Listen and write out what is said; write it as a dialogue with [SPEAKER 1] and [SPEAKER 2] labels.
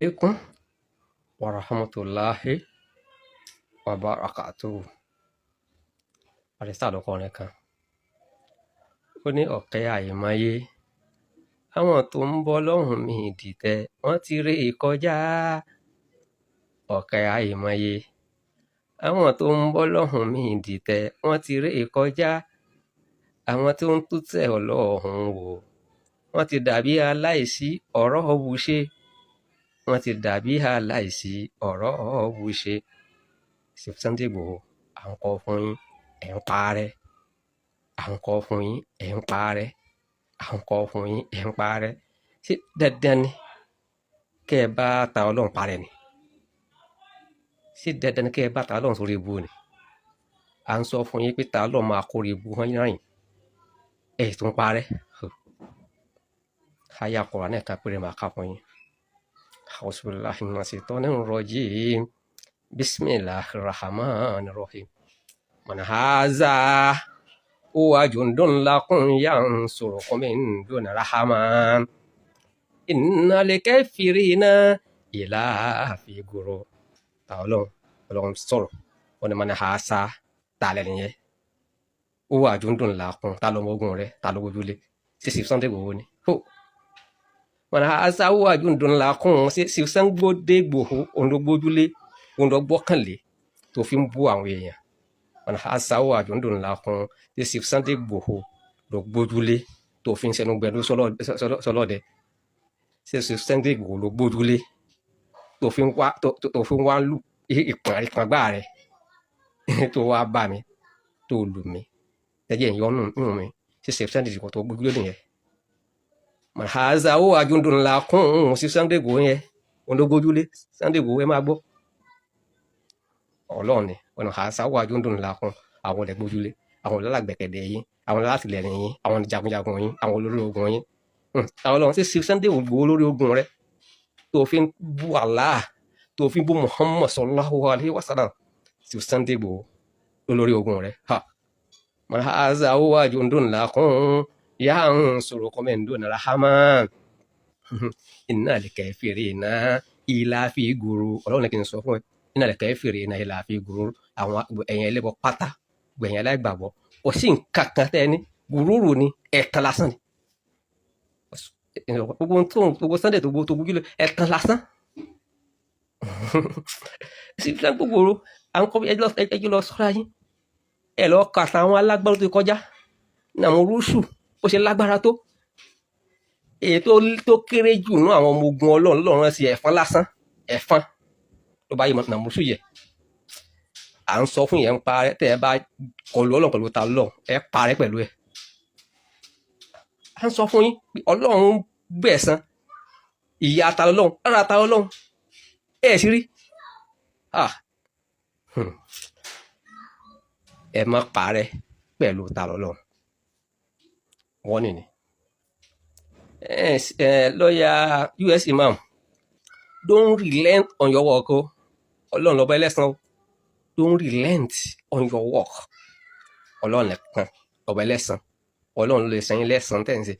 [SPEAKER 1] alaikum wa rahmatullahi wa barakatuhu. Àrísà ló kọrin kan. Ó ní ọ̀kẹ́ àìmọye. Àwọn tó ń bọ́ lọ́hùn mi dìtẹ̀, wọ́n ti ré kọjá. Ọ̀kẹ́ àìmọye. Àwọn tó ń bọ́ lọ́hùn mi dìtẹ̀, wọ́n ti ré kọjá. Àwọn tó ń tútẹ̀ ọlọ́hun wò, wọ́n ti dàbí aláìsí ọ̀rọ̀ wúṣe. Wọ́n ti dàbí aláìsí ọ̀rọ̀ wúṣe. Sunday Igboho, à ń kọ fún yín, ẹ̀ ń parẹ́. À ń kọ fún yín, ẹ̀ ń parẹ́. À ń kọ fún yín, ẹ̀ ń parẹ́. Ṣé dandan ni kẹ́ ẹ bá ta Ọlọ́run parẹ́ ni? Ṣé dandan ni kẹ́ ẹ bá ta Ọlọ́run sórí ibu ni? À ń sọ fún yín pé ta Ọlọ́run máa kórè ibu hàn yín, ẹ̀ tún parẹ́. Aya Kùránì kan péré máa kà fún yín. A'udhu billahi minash shaitonir rajim. Bismillahir rahmanir rahim. Man haza huwa jundun lakum yansurukum min duni rahman. Innal kafirina ila fi ghurur. Ta Ọlọ́run sọ̀rọ̀. Ó ní man haza ta lẹ́ni yẹn. Huwa jundun lakum, ta ló mọ ogun rẹ̀, ta ló gbójúlé. Ṣé Sunday Igboho ni? Man haza huwa jundun lakum, ṣé Sunday Igboho òun ló gbójúlé, òun ló gbọ́kànlé tó fi ń bú àwọn èèyàn. Man haza huwa jundun lakum, ṣé Sunday Igboho ló gbójúlé tó fi ń ṣẹnu gbẹdú sọlọ́dẹ. Ṣé Sunday Igboho ló gbójúlé tó fi ń wá lù ìpàgbà rẹ̀ tó wá bá mi tó lù mí tẹ́jẹ́ ìyọnu mi. Ṣé Sunday Igboho tó gbójúlé nìyẹn? Man haza huwa jundun lakum, ṣé Sunday Igboho yẹn òun ló gbójúlé. Sunday Igboho ẹ máa gbọ́. Ọlọ́run ni Man haza huwa jundun lakum, àwọn olè gbójúlé, àwọn olólàgbẹ̀kẹ̀dẹ̀ yín, àwọn alátìlẹ́yìn yín, àwọn jagunjagun yín, àwọn olórí ogun yín. Ọlọ́run ṣé Sunday Igboho olórí ogun rẹ tó fi ń bú Allah, tó fi ń bú Muhammad sallallahu alaihi wasallam. Ṣé Sunday Igboho olórí ogun rẹ? Man haza huwa jundun lakum yansurukum min duni rahman. Innal kafirina ila fi ghurur. Ọlọ́run kì í sọ fún ẹ. Innal kafirina ila fi ghurur. Àwọn ẹ̀yìn ẹlẹ́bọ pátá, gbẹ̀yìn aláìgbàgbọ́. Kò sí nǹkan kan tẹ́ ní gùrúrù ni, ẹ̀tàn lásán ni. Gbogbo Sunday tó gbójú lé ẹ̀tàn lásán. Sunday Igboho à ń kọ́ ẹjọ́ lọ sọ́ra yín. Ẹ lọ kà sáwọn alágbára tó kọjá. Nàmúrúsù ó ṣe lágbára tó. Èyí tó kéré jù nú àwọn ọmọ ogun Ọlọ́run sí ẹ̀fọn lásán. Ẹ̀fọn ló bá yí Nàmúrúsù yẹ. À ń sọ fún yẹn ń parẹ́, tẹ́ ẹ bá kọlu Ọlọ́run pẹ̀lú ta Ọlọ́run, ẹ parẹ́ pẹ̀lú ẹ. À ń sọ fún yín pé Ọlọ́run gbẹ̀san ìyà ta Ọlọ́run, lára ta Ọlọ́run. Ẹ sì rí. Ẹ má parẹ́ pẹ̀lú ta Ọlọ́run. Wọ́n nìní. Lawyer US Imam, don't relent on your work. Ọlọ́run lọ́ba ẹlẹ́san o. Don't relent on your work. Ọlọ́run nìkan lọ́ba ẹlẹ́san. Ọlọ́run ló lè san yín lẹ́san tẹ̀ ń ṣe.